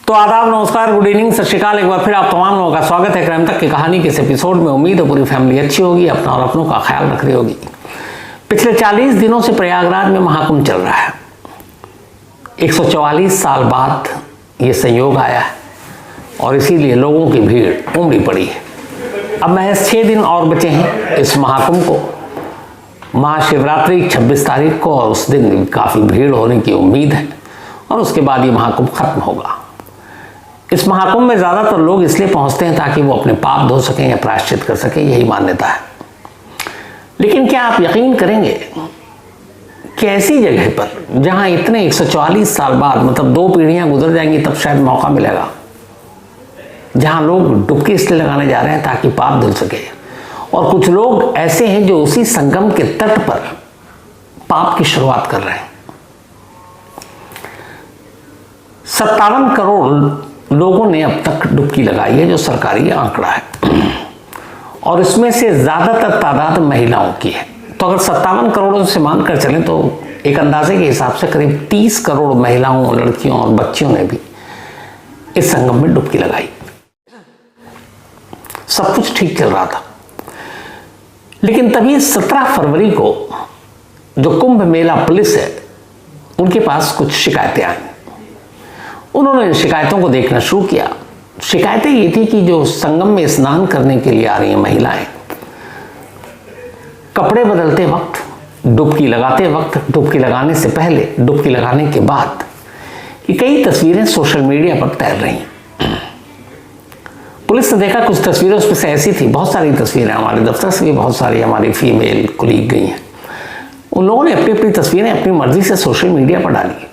तो आदाब, नमस्कार, गुड इवनिंग, सत श्रीकाल। एक बार फिर आप तमाम लोगों का स्वागत है क्राइम तक की कहानी के इस एपिसोड में। उम्मीद है पूरी फैमिली अच्छी होगी, अपना और अपनों का ख्याल रख रही होगी। पिछले 40 दिनों से प्रयागराज में महाकुंभ चल रहा है। 144 साल बाद ये संयोग आया है और इसीलिए लोगों की भीड़ उमड़ी पड़ी है। अब महज 6 दिन और बचे हैं इस महाकुंभ को। महाशिवरात्रि 26 तारीख को और उस दिन काफ़ी भीड़ होने की उम्मीद है और उसके बाद ये महाकुंभ खत्म होगा। इस महाकुंभ में ज़्यादातर लोग इसलिए पहुंचते हैं ताकि वो अपने पाप धो सकें या प्रायश्चित कर सकें, यही मान्यता है। लेकिन क्या आप यकीन करेंगे कि ऐसी जगह पर जहां इतने 144 साल बाद, मतलब 2 पीढ़ियां गुजर जाएंगी तब शायद मौका मिलेगा, जहां लोग डुबकी इसलिए लगाने जा रहे हैं ताकि पाप धुल सके, और कुछ लोग ऐसे हैं जो उसी संगम के तट पर पाप की शुरुआत कर रहे हैं। 57 करोड़ लोगों ने अब तक डुबकी लगाई है, जो सरकारी आंकड़ा है, और इसमें से ज्यादातर तादाद महिलाओं की है। तो अगर 57 करोड़ से मानकर चलें तो एक अंदाजे के हिसाब से करीब 30 करोड़ महिलाओं, लड़कियों और बच्चियों ने भी इस संगम में डुबकी लगाई। सब कुछ ठीक चल रहा था, लेकिन तभी 17 फरवरी को जो कुंभ मेला पुलिस है उनके पास कुछ शिकायतें आई। उन्होंने इन शिकायतों को देखना शुरू किया। शिकायतें ये थी कि जो संगम में स्नान करने के लिए आ रही हैं महिलाएं, कपड़े बदलते वक्त, डुबकी लगाते वक्त, डुबकी लगाने से पहले, डुबकी लगाने के बाद, ये कई तस्वीरें सोशल मीडिया पर तैर रही। पुलिस ने देखा कुछ तस्वीरें उसमें से ऐसी थी, बहुत सारी तस्वीरें हमारे दफ्तर से भी बहुत सारी हमारी फीमेल कुलीग गई हैं। उन लोगों ने अपनी अपनी तस्वीरें अपनी मर्जी से सोशल मीडिया पर डाली।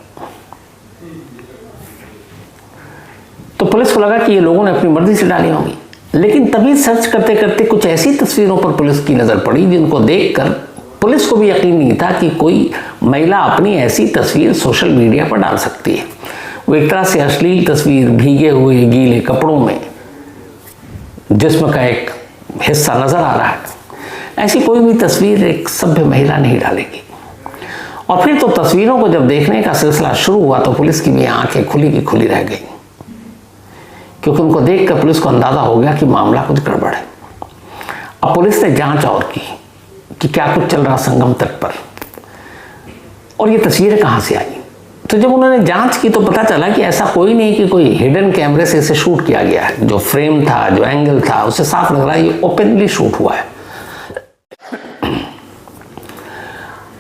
तो पुलिस को लगा कि ये लोगों ने अपनी मर्जी से डाली होंगी, लेकिन तभी सर्च करते करते कुछ ऐसी तस्वीरों पर पुलिस की नज़र पड़ी जिनको देखकर पुलिस को भी यकीन नहीं था कि कोई महिला अपनी ऐसी तस्वीर सोशल मीडिया पर डाल सकती है। वो एक तरह से अश्लील तस्वीर, भीगे हुए गीले कपड़ों में जिस्म का एक हिस्सा नज़र आ रहा है, ऐसी कोई भी तस्वीर एक सभ्य महिला नहीं डालेगी। और फिर तो तस्वीरों को जब देखने का सिलसिला शुरू हुआ तो पुलिस की भी आंखें खुली की खुली रह गई, क्योंकि उनको देखकर पुलिस को अंदाजा हो गया कि मामला कुछ गड़बड़ है। अब पुलिस ने जांच और की कि क्या कुछ चल रहा संगम तट पर, और ये तस्वीरें कहाँ से आई। तो जब उन्होंने जांच की तो पता चला कि ऐसा कोई नहीं कि कोई हिडन कैमरे से इसे शूट किया गया है। जो फ्रेम था, जो एंगल था, उससे साफ लग रहा है ये ओपनली शूट हुआ है।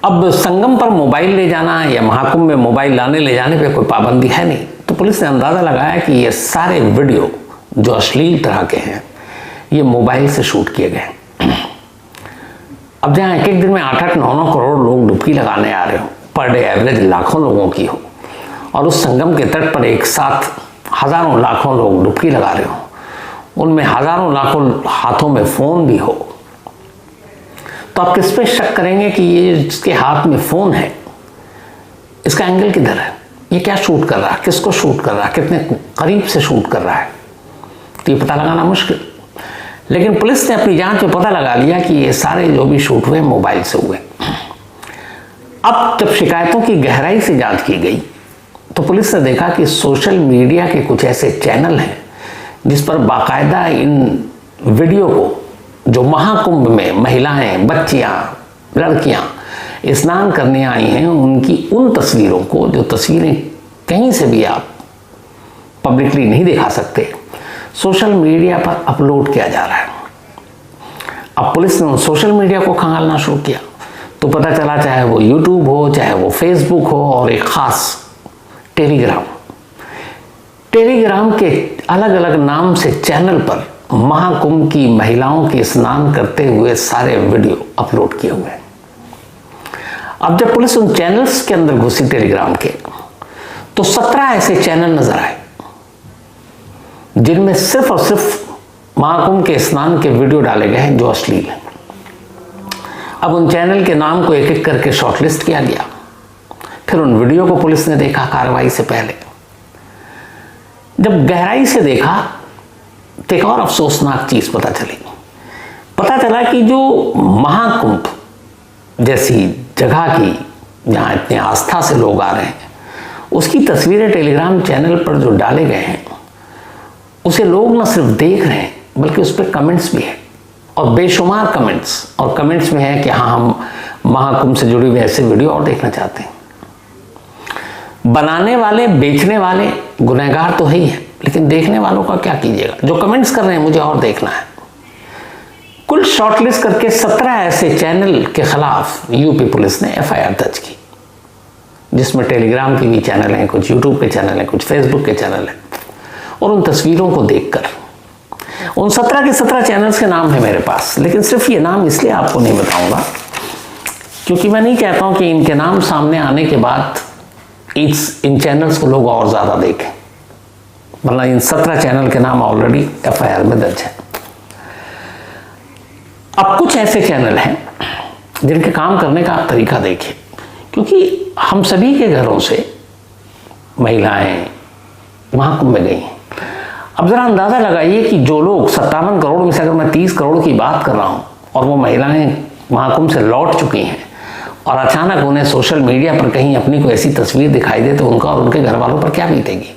अब संगम पर मोबाइल ले जाना या महाकुंभ में मोबाइल लाने ले जाने पे कोई पाबंदी है नहीं, तो पुलिस ने अंदाज़ा लगाया कि ये सारे वीडियो जो अश्लील तरह के हैं ये मोबाइल से शूट किए गए। अब जहाँ एक दिन में 8-8, 9-9 करोड़ लोग डुबकी लगाने आ रहे हो, पर डे एवरेज लाखों लोगों की हो, और उस संगम के तट पर एक साथ हज़ारों लाखों लोग डुबकी लगा रहे हो, उनमें हज़ारों लाखों हाथों में फ़ोन भी हो, तो आप किस पे शक करेंगे कि ये जिसके हाथ में फ़ोन है इसका एंगल किधर है, ये क्या शूट कर रहा है, किसको शूट कर रहा है, कितने करीब से शूट कर रहा है, तो ये पता लगाना मुश्किल। लेकिन पुलिस ने अपनी जांच में पता लगा लिया कि ये सारे जो भी शूट हुए मोबाइल से हुए। अब जब शिकायतों की गहराई से जांच की गई तो पुलिस ने देखा कि सोशल मीडिया के कुछ ऐसे चैनल हैं जिस पर बाकायदा इन वीडियो को, जो महाकुंभ में महिलाएं, बच्चियां, लड़कियां स्नान करने आई हैं, उनकी उन तस्वीरों को, जो तस्वीरें कहीं से भी आप पब्लिकली नहीं दिखा सकते, सोशल मीडिया पर अपलोड किया जा रहा है। अब पुलिस ने सोशल मीडिया को खंगालना शुरू किया तो पता चला, चाहे वो यूट्यूब हो, चाहे वो फेसबुक हो, और एक ख़ास टेलीग्राम के अलग अलग नाम से चैनल पर महाकुंभ की महिलाओं के स्नान करते हुए सारे वीडियो अपलोड किए हुए हैं। अब जब पुलिस उन चैनल्स के अंदर घुसी टेलीग्राम के, तो 17 ऐसे चैनल नजर आए जिनमें सिर्फ और सिर्फ महाकुंभ के स्नान के वीडियो डाले गए हैं जो अश्लील हैं। अब उन चैनल के नाम को एक एक करके शॉर्टलिस्ट किया गया। फिर उन वीडियो को पुलिस ने देखा कार्रवाई से पहले। जब गहराई से देखा तो एक और अफसोसनाक चीज पता चली। पता चला कि जो महाकुंभ जैसी जगह की, जहाँ इतनी आस्था से लोग आ रहे हैं, उसकी तस्वीरें टेलीग्राम चैनल पर जो डाले गए हैं उसे लोग न सिर्फ देख रहे हैं बल्कि उस पर कमेंट्स भी है, और बेशुमार कमेंट्स, और कमेंट्स में है कि हाँ हम महाकुंभ से जुड़ी हुई ऐसे वीडियो और देखना चाहते हैं। बनाने वाले, बेचने वाले गुनहगार तो है ही है, लेकिन देखने वालों का क्या कीजिएगा जो कमेंट्स कर रहे हैं मुझे और देखना है। कुल शॉर्टलिस्ट करके 17 ऐसे चैनल के खिलाफ यूपी पुलिस ने एफआईआर दर्ज की, जिसमें टेलीग्राम के भी चैनल हैं, कुछ यूट्यूब के चैनल हैं, कुछ फेसबुक के चैनल हैं। और उन तस्वीरों को देखकर उन 17 के 17 चैनल्स के नाम है मेरे पास, लेकिन सिर्फ ये नाम इसलिए आपको नहीं बताऊंगा क्योंकि मैं नहीं चाहता हूं कि इनके नाम सामने आने के बाद इन चैनल्स को लोग और ज़्यादा देखें, वरना इन 17 चैनल के नाम ऑलरेडी एफआईआर में दर्ज है। अब कुछ ऐसे चैनल हैं जिनके काम करने का आप तरीका देखिए, क्योंकि हम सभी के घरों से महिलाएं महाकुंभ में गई हैं। अब ज़रा अंदाज़ा लगाइए कि जो लोग 57 करोड़ में से अगर मैं 30 करोड़ की बात कर रहा हूँ और वो महिलाएं महाकुंभ से लौट चुकी हैं और अचानक उन्हें सोशल मीडिया पर कहीं अपनी कोई ऐसी तस्वीर दिखाई दे तो उनका और उनके घर वालों पर क्या बीतेगी।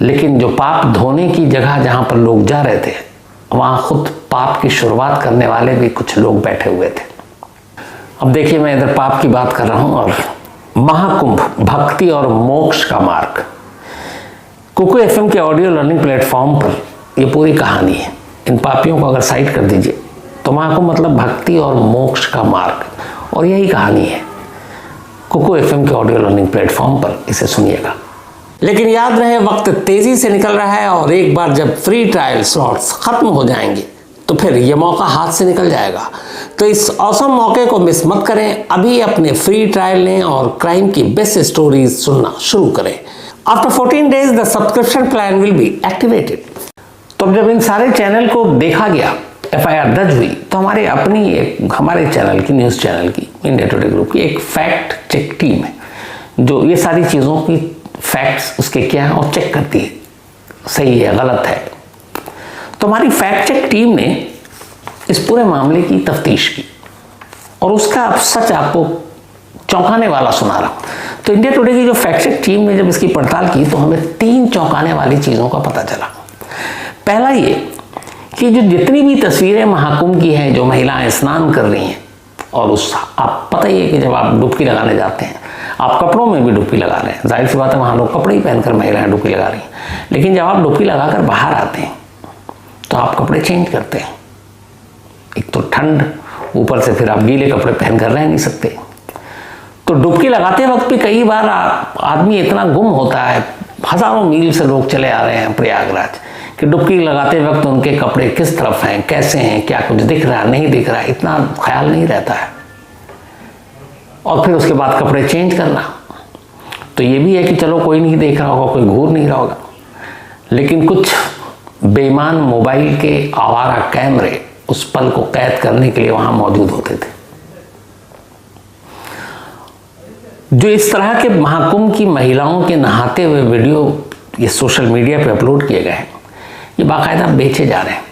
लेकिन जो पाप धोने की जगह जहां पर लोग जा रहे थे वहां खुद पाप की शुरुआत करने वाले भी कुछ लोग बैठे हुए थे। अब देखिए, मैं इधर पाप की बात कर रहा हूं और महाकुंभ भक्ति और मोक्ष का मार्ग, कुकू एफएम के ऑडियो लर्निंग प्लेटफॉर्म पर यह पूरी कहानी है। इन पापियों को अगर साइड कर दीजिए तो महाकुंभ मतलब भक्ति और मोक्ष का मार्ग, और यही कहानी है। कुकू एफएम के ऑडियो लर्निंग प्लेटफॉर्म पर इसे सुनिएगा। लेकिन याद रहे, वक्त तेजी से निकल रहा है और एक बार जब फ्री ट्रायल स्लॉट्स खत्म हो जाएंगे तो फिर यह मौका हाथ से निकल जाएगा। तो इस औसम मौके को मिस मत करें, अभी अपने फ्री ट्रायल लें और क्राइम की बेस्ट स्टोरीज सुनना शुरू करें। After 14 days the subscription plan will be activated. तो जब इन सारे चैनल को देखा गया, एफआईआर दर्ज हुई, तो हमारे चैनल की, न्यूज़ चैनल की, इंडिया टुडे ग्रुप की एक फैक्ट चेक टीम है जो ये सारी चीज़ों की फैक्ट्स उसके क्या है और चेक करती है, सही है गलत है। तो हमारी फैक्ट चेक टीम ने इस पूरे मामले की तफ्तीश की और उसका सच आपको चौंकाने वाला सुना रहा हूं। तो इंडिया टुडे की जो फैक्ट चेक टीम ने जब इसकी पड़ताल की तो हमें 3 चौंकाने वाली चीज़ों का पता चला। पहला ये कि जो जितनी भी तस्वीरें महाकुंभ की हैं, जो महिलाएं स्नान कर रही हैं, और आप पता ही है कि जब आप डुबकी लगाने जाते हैं आप कपड़ों में भी डुबकी लगा रहे हैं, जाहिर सी बात है वहाँ लोग कपड़े ही पहनकर महिलाएं डुबकी लगा रही हैं। लेकिन जब आप डुबकी लगाकर बाहर आते हैं तो आप कपड़े चेंज करते हैं। एक तो ठंड, ऊपर से फिर आप गीले कपड़े पहनकर रह नहीं सकते। तो डुबकी लगाते वक्त भी कई बार आदमी इतना गुम होता है, हज़ारों मील से लोग चले आ रहे हैं प्रयागराज, कि डुबकी लगाते वक्त उनके कपड़े किस तरफ हैं, कैसे हैं, क्या कुछ दिख रहा है, नहीं दिख रहा है, इतना ख्याल नहीं रहता है। और फिर उसके बाद कपड़े चेंज करना, तो ये भी है कि चलो कोई नहीं देख रहा होगा, कोई घूर नहीं रहा होगा। लेकिन कुछ बेईमान मोबाइल के आवारा कैमरे उस पल को कैद करने के लिए वहां मौजूद होते थे। जो इस तरह के महाकुंभ की महिलाओं के नहाते हुए वीडियो ये सोशल मीडिया पे अपलोड किए गए हैं, ये बाकायदा बेचे जा रहे हैं।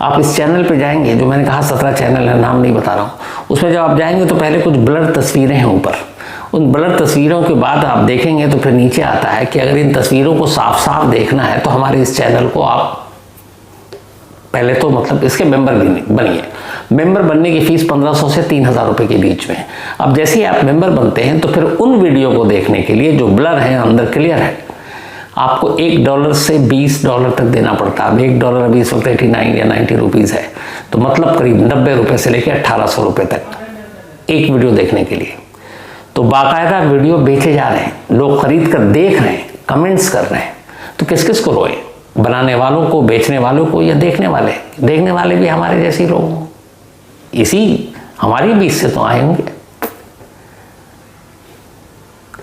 आप इस चैनल पे जाएंगे, जो मैंने कहा 17 चैनल है, नाम नहीं बता रहा हूँ, उसमें जब आप जाएंगे तो पहले कुछ ब्लर तस्वीरें हैं ऊपर। उन ब्लर तस्वीरों के बाद आप देखेंगे तो फिर नीचे आता है कि अगर इन तस्वीरों को साफ साफ देखना है तो हमारे इस चैनल को आप पहले तो मतलब इसके मेंबर बनिए। मेंबर बनने की फीस 1500 से 3000 रुपये के बीच में। अब जैसे ही आप मेंबर बनते हैं तो फिर उन वीडियो को देखने के लिए जो ब्लर है अंदर क्लियर है, आपको $1 से $20 तक देना पड़ता है। अब $1 अभी इस वक्त 89 या 90 रुपीज़ है, तो मतलब करीब 90 रुपये से लेकर 1800 रुपये तक एक वीडियो देखने के लिए। तो बाकायदा वीडियो बेचे जा रहे हैं, लोग खरीद कर देख रहे हैं, कमेंट्स कर रहे हैं। तो किस किस को रोए, बनाने वालों को, बेचने वालों को, या देखने वाले? देखने वाले भी हमारे जैसे ही लोग, इसी हमारी बीच से तो आए होंगे।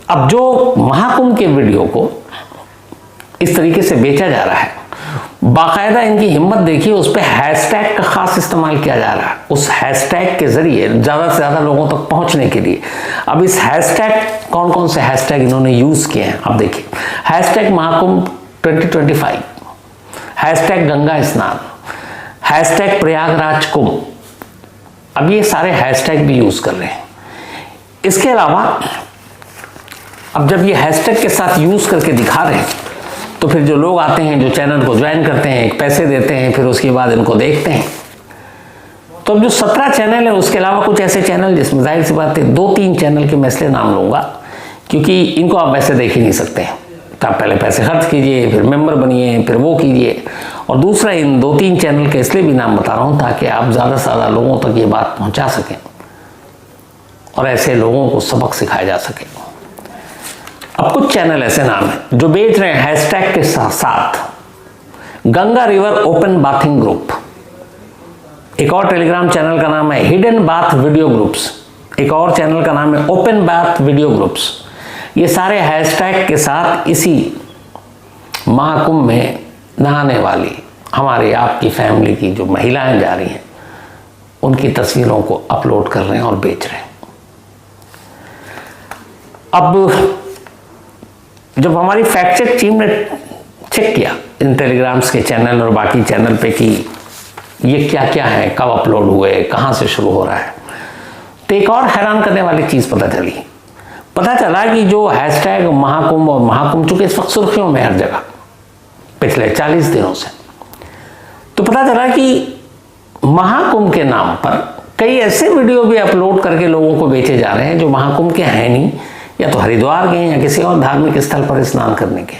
अब जो महाकुंभ के वीडियो को इस तरीके से बेचा जा रहा है, बाकायदा इनकी हिम्मत देखिए, उस पर हैशटैग का खास इस्तेमाल किया जा रहा है। उस हैशटैग के जरिए ज़्यादा से ज़्यादा लोगों तक पहुंचने के लिए। अब इस हैशटैग, कौन कौन से हैशटैग इन्होंने यूज़ किए हैं अब देखिए। हैशटैग महाकुंभ 2025, हैशटैग गंगा स्नान, हैशटैग प्रयागराज कुंभ। अब ये सारे हैशटैग भी यूज़ कर रहे हैं। इसके अलावा अब जब ये हैशटैग के साथ यूज़ करके दिखा रहे हैं तो फिर जो लोग आते हैं, जो चैनल को ज्वाइन करते हैं, पैसे देते हैं, फिर उसके बाद इनको देखते हैं। तो अब जो 17 चैनल है उसके अलावा कुछ ऐसे चैनल जिसमें जाहिर सी बात है 2-3 चैनल के मैं इसलिए नाम लूँगा क्योंकि इनको आप वैसे देख ही नहीं सकते हैं। तो आप पहले पैसे खर्च कीजिए, फिर मेंबर बनिए, फिर वो कीजिए। और दूसरा, इन 2-3 चैनल के इसलिए भी नाम बता रहा हूँ ताकि आप ज़्यादा से ज़्यादा लोगों तक ये बात पहुँचा सकें और ऐसे लोगों को सबक सिखाया जा सके। अब कुछ चैनल ऐसे नाम हैं जो बेच रहे हैं हैशटैग के साथ Ganga river open bathing group. एक और टेलीग्राम चैनल का नाम है हिडन बाथ वीडियो ग्रुप्स। एक और चैनल का नाम है ओपन बाथ वीडियो ग्रुप्स। ये सारे हैशटैग के साथ इसी महाकुंभ में नहाने वाली हमारी आपकी फैमिली की जो महिलाएं जा रही हैं उनकी तस्वीरों को अपलोड कर रहे हैं और बेच रहे हैं। अब जब हमारी फैक्ट चेक टीम ने चेक किया इन टेलीग्राम्स के चैनल और बाकी चैनल पे कि ये क्या क्या है, कब अपलोड हुए, कहाँ से शुरू हो रहा है, तो एक और हैरान करने वाली चीज़ पता चला कि जो हैशटैग महाकुंभ और महाकुंभ चूंकि इस वक्त सुर्खियों में हर जगह पिछले 40 दिनों से, तो पता चला कि महाकुंभ के नाम पर कई ऐसे वीडियो भी अपलोड करके लोगों को बेचे जा रहे हैं जो महाकुंभ के हैं नहीं, या तो हरिद्वार गए या किसी और धार्मिक स्थल पर स्नान करने के,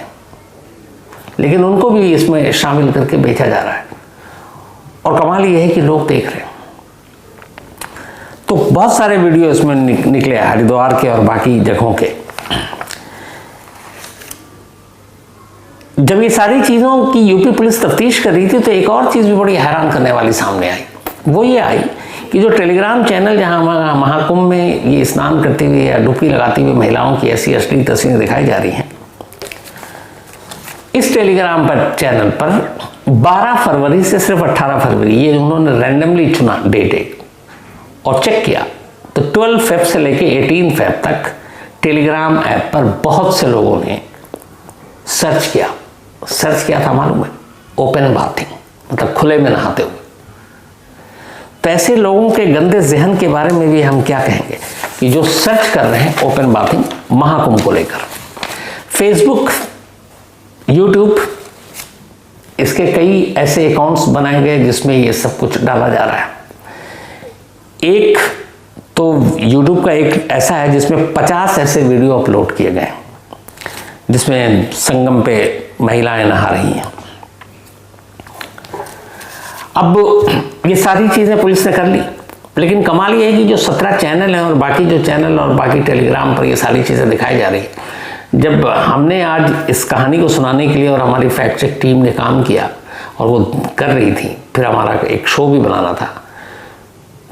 लेकिन उनको भी इसमें शामिल करके बेचा जा रहा है। और कमाल ये है कि लोग देख रहे हैं। तो बहुत सारे वीडियो इसमें निकले हरिद्वार के और बाकी जगहों के। जब ये सारी चीज़ों की यूपी पुलिस तफ्तीश कर रही थी तो एक और चीज़ भी बड़ी हैरान करने वाली सामने आई। वो ये आई कि जो टेलीग्राम चैनल जहां महाकुंभ में ये स्नान करते हुए या डुबकी लगाती हुई महिलाओं की ऐसी असली तस्वीरें दिखाई जा रही हैं, इस टेलीग्राम पर चैनल पर 12 फरवरी से सिर्फ 18 फरवरी ये उन्होंने रैंडमली चुना डेट और चेक किया तो 12 फेब से लेके 18 फेब तक टेलीग्राम ऐप पर बहुत से लोगों ने सर्च किया था मालूम है, ओपन बाथिंग, मतलब खुले में नहाते हुए। तो ऐसे लोगों के गंदे जहन के बारे में भी हम क्या कहेंगे कि जो सर्च कर रहे हैं ओपन बाथिंग महाकुंभ को लेकर। फेसबुक, यूट्यूब, इसके कई ऐसे अकाउंट्स बनाए गए जिसमें ये सब कुछ डाला जा रहा है। एक तो यूट्यूब का एक ऐसा है जिसमें 50 ऐसे वीडियो अपलोड किए गए जिसमें संगम पे महिलाएं नहा रही हैं। अब ये सारी चीज़ें पुलिस ने कर ली, लेकिन कमाल ये है कि जो 17 चैनल हैं और बाकी जो चैनल और बाकी टेलीग्राम पर ये सारी चीज़ें दिखाई जा रही हैं। जब हमने आज इस कहानी को सुनाने के लिए और हमारी फैक्ट चेक टीम ने काम किया और वो कर रही थी, फिर हमारा एक शो भी बनाना था,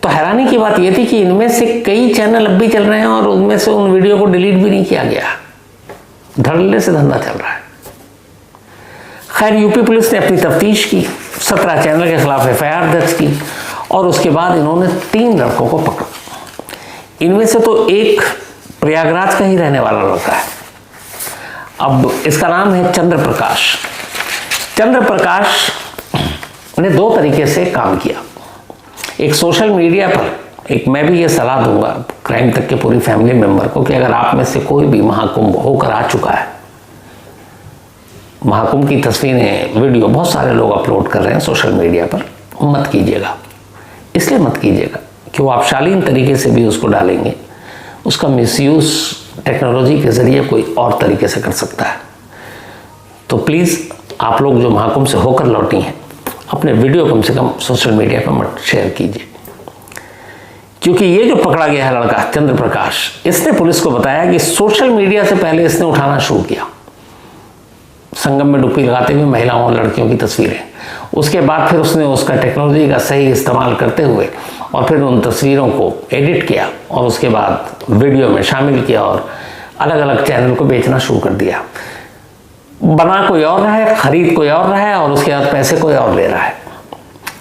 तो हैरानी की बात यह थी कि इनमें से कई चैनल अब भी चल रहे हैं और उनमें से उन वीडियो को डिलीट भी नहीं किया गया। धड़ल्ले से धंधा चल रहा है। खैर, यूपी पुलिस ने अपनी तफ्तीश की, 17 चैनल के खिलाफ FIR दर्ज की और उसके बाद इन्होंने 3 लड़कों को पकड़ा। इनमें से तो एक प्रयागराज का ही रहने वाला लड़का है। अब इसका नाम है चंद्र प्रकाश। चंद्र प्रकाश ने 2 तरीके से काम किया। एक सोशल मीडिया पर, एक मैं भी ये सलाह दूंगा क्राइम तक के पूरी फैमिली मेंबर को कि अगर आप में से कोई भी महाकुंभ होकर आ चुका है, महाकुंभ की तस्वीरें, वीडियो बहुत सारे लोग अपलोड कर रहे हैं सोशल मीडिया पर, मत कीजिएगा। इसलिए मत कीजिएगा कि वो आप शालीन तरीके से भी उसको डालेंगे, उसका मिसयूज़ टेक्नोलॉजी के ज़रिए कोई और तरीके से कर सकता है। तो प्लीज़ आप लोग जो महाकुंभ से होकर लौटी हैं, अपने वीडियो कम से कम सोशल मीडिया पर मत शेयर कीजिए, क्योंकि ये जो पकड़ा गया है लड़का चंद्र प्रकाश, इसने पुलिस को बताया कि सोशल मीडिया से पहले इसने उठाना शुरू किया संगम में डुबकी लगाते हुए महिलाओं और लड़कियों की तस्वीरें। उसके बाद फिर उसने उसका टेक्नोलॉजी का सही इस्तेमाल करते हुए और फिर उन तस्वीरों को एडिट किया और उसके बाद वीडियो में शामिल किया और अलग अलग चैनल को बेचना शुरू कर दिया। बना कोई और रहा है, खरीद कोई और रहा है और उसके बाद पैसे कोई और ले रहा है।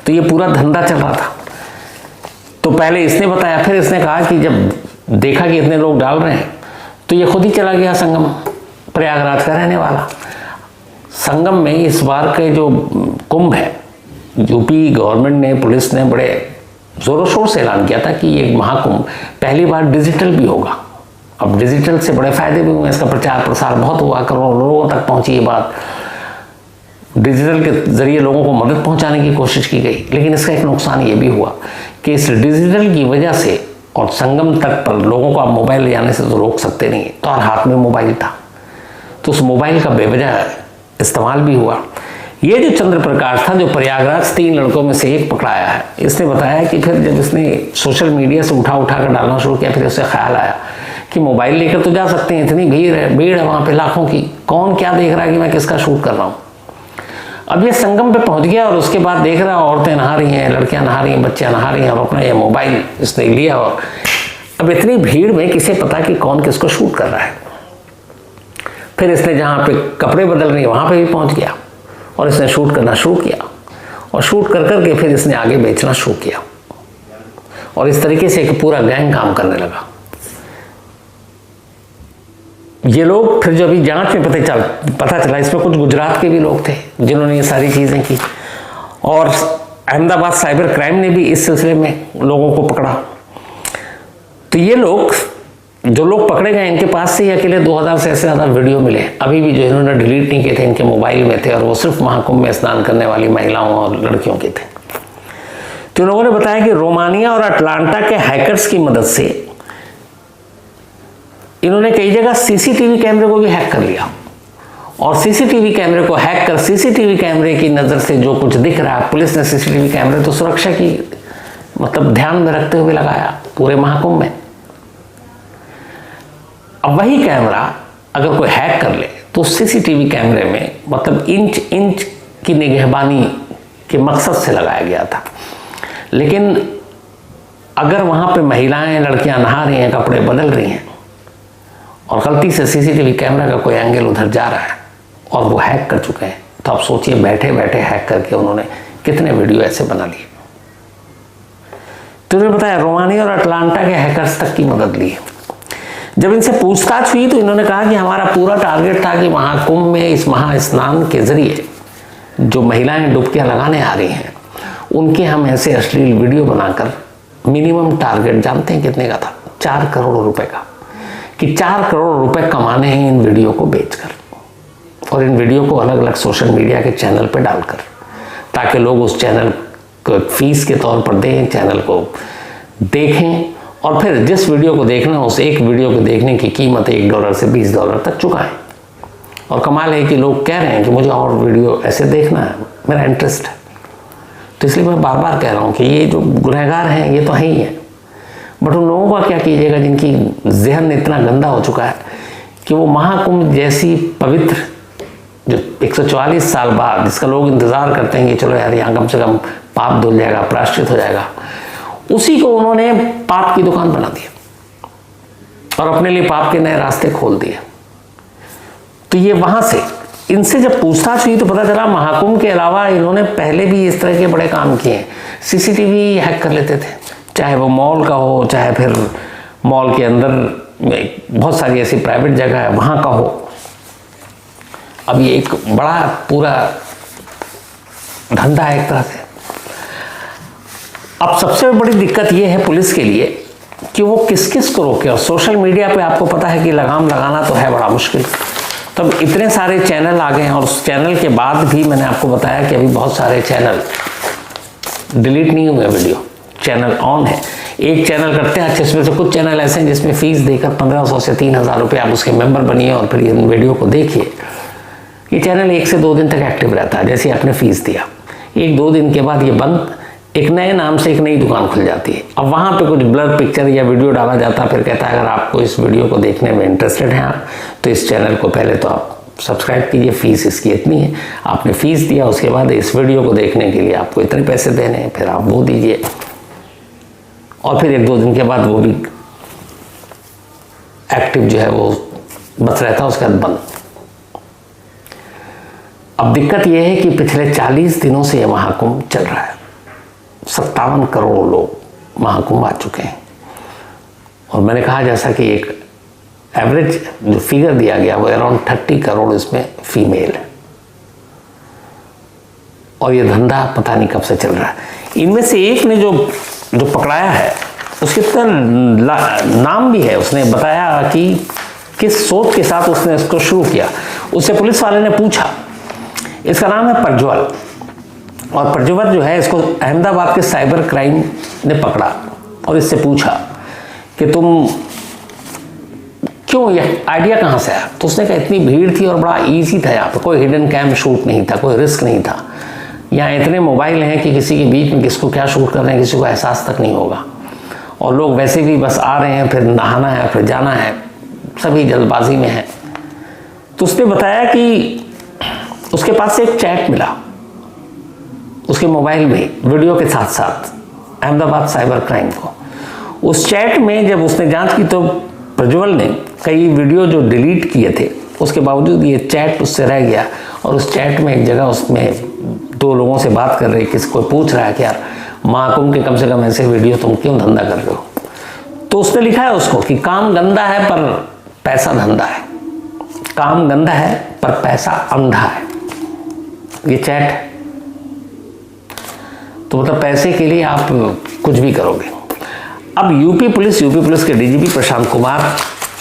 तो ये पूरा धंधा चल रहा था। तो पहले इसने बताया, फिर इसने कहा कि जब देखा कि इतने लोग डाल रहे हैं तो ये खुद ही चला गया संगम, प्रयागराज का रहने वाला। संगम में इस बार के जो कुंभ है, यूपी गवर्नमेंट ने, पुलिस ने बड़े ज़ोरों शोर से ऐलान किया था कि ये महाकुंभ पहली बार डिजिटल भी होगा। अब डिजिटल से बड़े फायदे भी हुए, इसका प्रचार प्रसार बहुत हुआ, करोड़ों लोगों तक पहुंची ये बात, डिजिटल के जरिए लोगों को मदद पहुंचाने की कोशिश की गई। लेकिन इसका एक नुकसान ये भी हुआ कि इस डिजिटल की वजह से और संगम तट पर लोगों को आप मोबाइल ले जाने से तो रोक सकते नहीं, तो हर हाथ में मोबाइल था, तो उस मोबाइल का बेवजह इस्तेमाल भी हुआ। ये जो चंद्र प्रकाश था, जो प्रयागराज 3 लड़कों में से एक पकड़ाया है, इसने बताया कि फिर जब इसने सोशल मीडिया से उठा कर डालना शुरू किया, फिर उसे ख्याल आया कि मोबाइल लेकर तो जा सकते हैं, इतनी भीड़ है वहाँ पे लाखों की, कौन क्या देख रहा है कि मैं किसका शूट कर रहा हूँ। अब ये संगम पे पहुँच गया और उसके बाद देख रहा है औरतें नहा रही हैं, लड़कियाँ नहा रही हैं, बच्चियाँ नहा रही हैं, और अपना ये मोबाइल इसने लिया। और अब इतनी भीड़ में किसे पता कि कौन किसको शूट कर रहा है। फिर इसने जहाँ पे कपड़े बदल रही है वहाँ पे भी पहुँच गया और इसने शूट करना शुरू किया, और शूट कर करके फिर इसने आगे बेचना शुरू किया, और इस तरीके से एक पूरा गैंग काम करने लगा। ये लोग फिर जो अभी जांच में पता चला, इसमें कुछ गुजरात के भी लोग थे जिन्होंने ये सारी चीज़ें की, और अहमदाबाद साइबर क्राइम ने भी इस सिलसिले में लोगों को पकड़ा। तो ये लोग, जो लोग पकड़े गए, इनके पास से ही अकेले 2000 से ऐसे ज़्यादा वीडियो मिले अभी भी, जो इन्होंने डिलीट नहीं किए थे, इनके मोबाइल में थे, और वो सिर्फ महाकुंभ में स्नान करने वाली महिलाओं और लड़कियों के थे। तो लोगों ने बताया कि रोमानिया और अटलांटा के हैकर्स की मदद से इन्होंने कई जगह सीसीटीवी कैमरे को भी हैक कर लिया, और सीसीटीवी कैमरे को हैक कर सीसीटीवी कैमरे की नज़र से जो कुछ दिख रहा है, पुलिस ने सीसीटीवी कैमरे तो सुरक्षा की मतलब ध्यान में रखते हुए लगाया पूरे महाकुंभ में। अब वही कैमरा अगर कोई हैक कर ले तो सीसीटीवी कैमरे में मतलब इंच इंच की निगहबानी के मकसद से लगाया गया था। लेकिन अगर वहाँ पे महिलाएं, लड़कियां नहा रही हैं, कपड़े बदल रही हैं, और गलती से सीसीटीवी कैमरा का कोई एंगल उधर जा रहा है और वो हैक कर चुके हैं, तो आप सोचिए बैठे बैठे हैक करके उन्होंने कितने वीडियो ऐसे बना लिए। तो उन्होंने बताया रोमानिया और अटलांटा के हैकर्स तक की मदद ली। जब इनसे पूछताछ हुई तो इन्होंने कहा कि हमारा पूरा टारगेट था कि महाकुंभ में इस महास्नान के जरिए जो महिलाएं डुबकियां लगाने आ रही हैं उनके हम ऐसे अश्लील वीडियो बनाकर, मिनिमम टारगेट जानते हैं कितने का था? 4 करोड़ रुपए का, कि 4 करोड़ रुपए कमाने हैं इन वीडियो को बेचकर, और इन वीडियो को अलग अलग सोशल मीडिया के चैनल पर डालकर, ताकि लोग उस चैनल को फीस के तौर पर दें, चैनल को देखें, और फिर जिस वीडियो को देखना उस एक वीडियो को देखने की कीमत $1 से $20 तक चुकाएं। और कमाल है कि लोग कह रहे हैं कि मुझे और वीडियो ऐसे देखना है, मेरा इंटरेस्ट है। तो इसलिए मैं बार बार कह रहा हूँ कि ये जो गुनहगार हैं ये तो है ही है, बट उन लोगों का क्या कीजिएगा जिनकी जहन इतना गंदा हो चुका है कि वो महाकुंभ जैसी पवित्र, जो 144 साल बाद जिसका लोग इंतज़ार करते हैं कि चलो यार यहाँ कम से कम पाप धुल जाएगा, प्रायश्चित हो जाएगा, उसी को उन्होंने पाप की दुकान बना दिया और अपने लिए पाप के नए रास्ते खोल दिए। तो ये वहां से इनसे जब पूछताछ हुई तो पता चला महाकुंभ के अलावा इन्होंने पहले भी इस तरह के बड़े काम किए हैं। सीसीटीवी हैक कर लेते थे, चाहे वो मॉल का हो, चाहे फिर मॉल के अंदर बहुत सारी ऐसी प्राइवेट जगह है वहां का हो। अब ये एक बड़ा पूरा धंधा है एक तरह से। अब सबसे बड़ी दिक्कत ये है पुलिस के लिए कि वो किस किस को रोके, और सोशल मीडिया पे आपको पता है कि लगाम लगाना तो है बड़ा मुश्किल। तब इतने सारे चैनल आ गए हैं, और उस चैनल के बाद भी मैंने आपको बताया कि अभी बहुत सारे चैनल डिलीट नहीं हुए, वीडियो चैनल ऑन है। एक चैनल करते हैं अच्छे, इसमें से कुछ चैनल ऐसे हैं जिसमें फीस देकर 1500 से 3000 रुपये आप उसके मेंबर बनिए और फिर इन वीडियो को देखिए। ये चैनल 1 से 2 दिन तक एक्टिव रहता है, जैसे आपने फीस दिया, 1-2 दिन के बाद ये बंद, एक नए नाम से एक नई दुकान खुल जाती है। अब वहाँ पे कुछ ब्लर पिक्चर या वीडियो डाला जाता है, फिर कहता है अगर आपको इस वीडियो को देखने में इंटरेस्टेड हैं आप, तो इस चैनल को पहले तो आप सब्सक्राइब कीजिए, फीस इसकी इतनी है, आपने फीस दिया, उसके बाद इस वीडियो को देखने के लिए आपको इतने पैसे देने हैं, फिर आप वो दीजिए, और फिर 1-2 दिन के बाद वो भी एक्टिव जो है वो बस रहता है, उसके बाद बंद। अब दिक्कत यह है कि पिछले 40 दिनों से यह महाकुंभ चल रहा है, 57 करोड़ लोग महाकुंभ आ चुके हैं, और मैंने कहा जैसा कि एक एवरेज जो फिगर दिया गया वो अराउंड 30 करोड़ इसमें फीमेल है, और ये धंधा पता नहीं कब से चल रहा है। इनमें से एक ने जो जो पकड़ाया है उसके तो नाम भी है, उसने बताया कि किस सोच के साथ उसने इसको शुरू किया। उससे पुलिस वाले ने पूछा, इसका नाम है प्रज्वल, और प्रज्वल जो है इसको अहमदाबाद के साइबर क्राइम ने पकड़ा और इससे पूछा कि तुम क्यों, ये आइडिया कहाँ से आया? तो उसने कहा इतनी भीड़ थी और बड़ा इजी था, यहाँ पे कोई हिडन कैम शूट नहीं था, कोई रिस्क नहीं था, यहाँ इतने मोबाइल हैं कि किसी के बीच में किसको क्या शूट कर रहे हैं किसी को एहसास तक नहीं होगा, और लोग वैसे भी बस आ रहे हैं, फिर नहाना है, फिर जाना है, सभी जल्दबाजी में है। तो उसने बताया कि उसके पास से एक चैट मिला उसके मोबाइल में वीडियो के साथ साथ, अहमदाबाद साइबर क्राइम को। उस चैट में जब उसने जांच की तो प्रज्वल ने कई वीडियो जो डिलीट किए थे उसके बावजूद ये चैट उससे रह गया, और उस चैट में एक जगह उसमें दो लोगों से बात कर रहे, किसी को पूछ रहा है कि यार महाकुंभ के कम से कम ऐसे वीडियो तुम क्यों धंधा कर रहे हो? तो उसने लिखा है उसको कि काम गंदा है पर पैसा धंधा है, काम गंदा है पर पैसा अंधा है। ये चैट है, तो मतलब पैसे के लिए आप कुछ भी करोगे। अब यूपी पुलिस के डीजीपी प्रशांत कुमार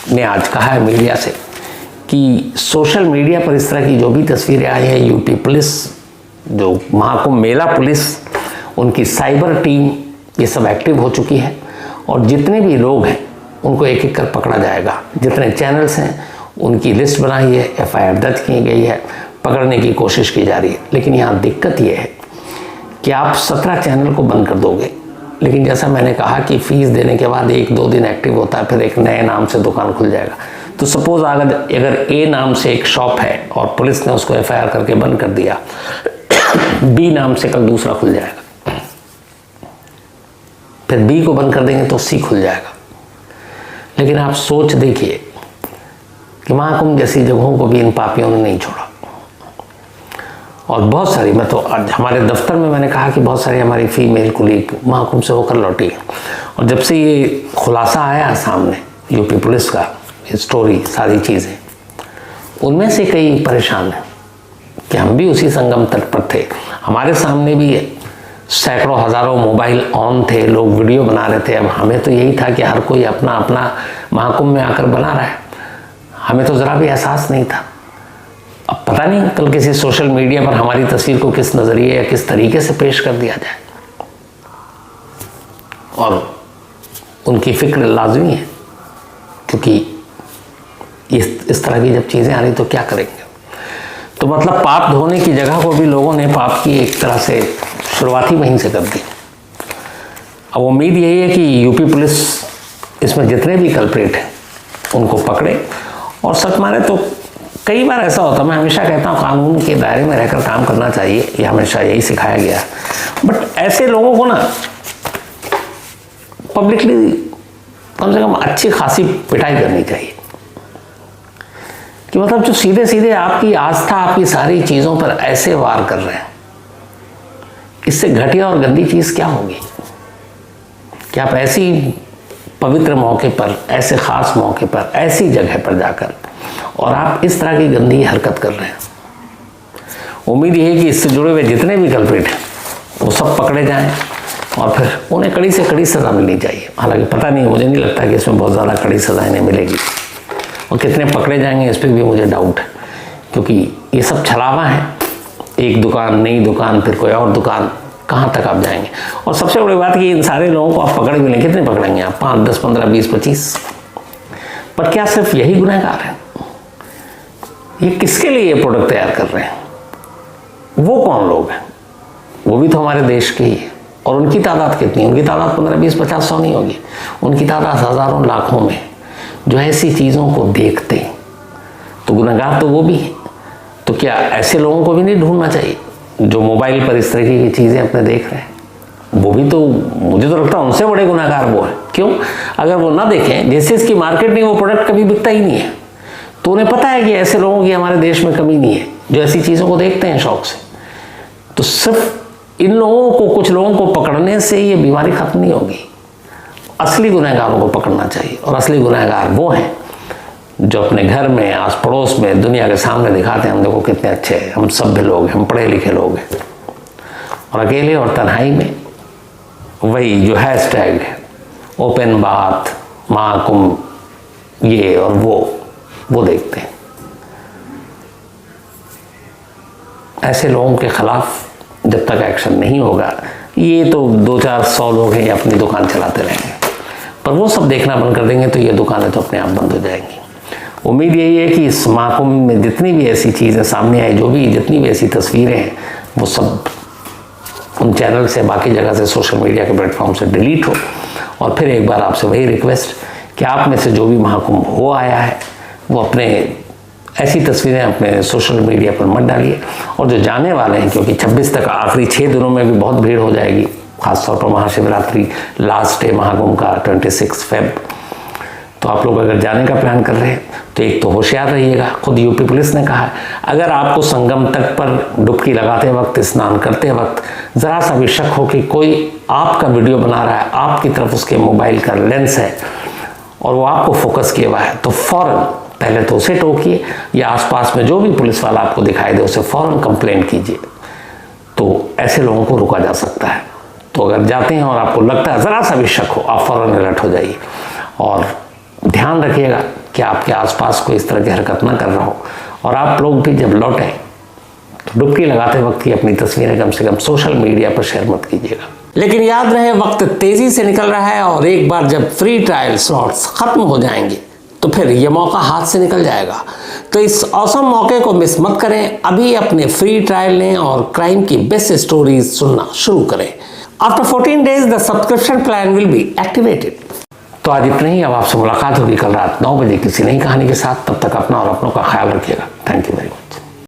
ने आज कहा है मीडिया से कि सोशल मीडिया पर इस तरह की जो भी तस्वीरें आई हैं, यूपी पुलिस, जो महाकुंभ मेला पुलिस, उनकी साइबर टीम, ये सब एक्टिव हो चुकी है, और जितने भी लोग हैं उनको एक एक कर पकड़ा जाएगा। जितने चैनल्स हैं उनकी लिस्ट बनाई है, एफआईआर दर्ज की गई है, पकड़ने की कोशिश की जा रही है। लेकिन यहाँ दिक्कत ये है कि आप 17 चैनल को बंद कर दोगे, लेकिन जैसा मैंने कहा कि फीस देने के बाद 1-2 दिन एक्टिव होता है, फिर एक नए नाम से दुकान खुल जाएगा। तो सपोज अगर ए नाम से एक शॉप है और पुलिस ने उसको एफआईआर करके बंद कर दिया, बी नाम से कल दूसरा खुल जाएगा, फिर बी को बंद कर देंगे तो सी खुल जाएगा। लेकिन आप सोच देखिए कि महाकुंभ जैसी जगहों को भी इन पापियों ने नहीं छोड़ा। और बहुत सारी, मैं तो आज हमारे दफ्तर में मैंने कहा कि बहुत सारी हमारी फीमेल कुलीग महाकुंभ से होकर लौटी है, और जब से ये खुलासा आया सामने यूपी पुलिस का, ये स्टोरी, सारी चीज़ें, उनमें से कई परेशान हैं कि हम भी उसी संगम तट पर थे, हमारे सामने भी सैकड़ों हज़ारों मोबाइल ऑन थे, लोग वीडियो बना रहे थे। अब हमें तो यही था कि हर कोई अपना अपना महाकुंभ में आकर बना रहा है, हमें तो ज़रा भी एहसास नहीं था। अब पता नहीं कल किसी सोशल मीडिया पर हमारी तस्वीर को किस नज़रिए या किस तरीके से पेश कर दिया जाए, और उनकी फिक्र लाजमी है, क्योंकि इस तरह की जब चीज़ें आ रही तो क्या करेंगे। तो मतलब पाप धोने की जगह को भी लोगों ने पाप की एक तरह से शुरुआत ही वहीं से कर दी। अब उम्मीद यही है कि यूपी पुलिस इसमें जितने भी कल्प्रेट हैं उनको पकड़े, और सच माने तो कई बार ऐसा होता है, मैं हमेशा कहता हूँ कानून के दायरे में रहकर काम करना चाहिए, ये हमेशा यही सिखाया गया है। बट ऐसे लोगों को ना पब्लिकली कम से कम अच्छी खासी पिटाई करनी चाहिए, कि मतलब जो सीधे सीधे आपकी आस्था, आपकी सारी चीज़ों पर ऐसे वार कर रहे हैं, इससे घटिया और गंदी चीज़ क्या होगी कि आप ऐसी पवित्र मौके पर, ऐसे ख़ास मौके पर, ऐसी जगह पर जाकर और आप इस तरह की गंदी हरकत कर रहे हैं। उम्मीद ये है कि इससे जुड़े हुए जितने भी कल्प्रिट हैं वो सब पकड़े जाएं, और फिर उन्हें कड़ी से कड़ी सज़ा मिलनी चाहिए। हालांकि पता नहीं, मुझे नहीं लगता कि इसमें बहुत ज़्यादा कड़ी सज़ा इन्हें मिलेगी, और कितने पकड़े जाएंगे इस पर भी मुझे डाउट है, क्योंकि ये सब छलावा है। एक दुकान, नई दुकान, फिर कोई और दुकान, कहाँ तक आप जाएंगे। और सबसे बड़ी बात कि इन सारे लोगों को आप पकड़ भी लें, कितने पकड़ेंगे आप? 5, 10, 15, 20, 25। पर क्या सिर्फ यही गुनहगार हैं? ये किसके लिए ये प्रोडक्ट तैयार कर रहे हैं? वो कौन लोग हैं? वो भी तो हमारे देश के ही है, और उनकी तादाद कितनी? उनकी तादाद 15, 20, 50, 100 नहीं होगी, उनकी तादाद हज़ारों, लाखों में, जो ऐसी चीज़ों को देखते हैं। तो गुनहगार तो वो भी है। तो क्या ऐसे लोगों को भी नहीं ढूंढना चाहिए जो मोबाइल पर इस तरीके की चीज़ें अपने देख रहे हैं? वो भी तो, मुझे तो लगता है उनसे बड़े गुनहगार वो है। क्यों? अगर वो ना देखें, जैसे इसकी मार्केट नहीं, वो प्रोडक्ट कभी बिकता ही नहीं है, तो उन्हें पता है कि ऐसे लोगों की हमारे देश में कमी नहीं है जो ऐसी चीज़ों को देखते हैं शौक से। तो सिर्फ इन लोगों को, कुछ लोगों को पकड़ने से ये बीमारी खत्म नहीं होगी। असली गुनहगारों को पकड़ना चाहिए, और असली गुनहगार वो हैं जो अपने घर में, आस पड़ोस में, दुनिया के सामने दिखाते हैं हम देखो कितने अच्छे हैं, हम सभ्य लोग हैं, हम पढ़े लिखे लोग हैं, और अकेले और तन्हाई में वही जो हैशटैग है ओपन बात, महाकुंभ, ये और वो देखते हैं। ऐसे लोगों के खिलाफ जब तक एक्शन नहीं होगा, ये तो 200-400 लोग हैं, अपनी दुकान चलाते रहेंगे, पर वो सब देखना बंद कर देंगे तो ये दुकानें तो अपने आप बंद हो जाएंगी। उम्मीद यही है कि इस महाकुंभ में जितनी भी ऐसी चीज़ें सामने आई, जितनी भी ऐसी तस्वीरें हैं, वो सब उन चैनल से, बाकी जगह से, सोशल मीडिया के प्लेटफॉर्म से डिलीट हो। और फिर एक बार आपसे वही रिक्वेस्ट कि आप में से जो भी महाकुंभ हो आया है, वो अपने ऐसी तस्वीरें अपने सोशल मीडिया पर मत डालिए। और जो जाने वाले हैं, क्योंकि 26 तक आखिरी 6 दिनों में भी बहुत भीड़ हो जाएगी, खासतौर पर महाशिवरात्रि लास्ट डे महाकुंभ का 26 फेब, तो आप लोग अगर जाने का प्लान कर रहे हैं तो एक तो होशियार रहिएगा। खुद यूपी पुलिस ने कहा है, अगर आपको संगम तट पर डुबकी लगाते वक्त, स्नान करते वक्त ज़रा सा भी शक हो कि कोई आपका वीडियो बना रहा है, आपकी तरफ उसके मोबाइल का लेंस है और वो आपको फोकस किया हुआ है, तो फ़ौरन पहले तो उसे टोकिए, या आसपास में जो भी पुलिस वाला आपको दिखाई दे उसे फ़ौरन कंप्लेंट कीजिए। तो ऐसे लोगों को रोका जा सकता है। तो अगर जाते हैं और आपको लगता है ज़रा सा भी शक हो, आप फ़ौरन अलर्ट हो जाइए और ध्यान रखिएगा कि आपके आसपास कोई इस तरह की हरकत ना कर रहा हो। और आप लोग भी जब लौटें तो डुबकी लगाते वक्त की अपनी तस्वीरें कम से कम सोशल मीडिया पर शेयर मत कीजिएगा। लेकिन याद रहे, वक्त तेज़ी से निकल रहा है और एक बार जब फ्री ट्रायल स्लॉट्स ख़त्म हो जाएंगे तो फिर ये मौका हाथ से निकल जाएगा। तो इस औसम मौके को मिस मत करें। अभी अपने फ्री ट्रायल लें और क्राइम की बेस्ट स्टोरीज सुनना शुरू करें। After 14 days the subscription plan will be activated. तो आज इतना ही। अब आपसे मुलाकात होगी कल रात 9 बजे किसी नई कहानी के साथ। तब तक अपना और अपनों का ख्याल रखिएगा। Thank you very much.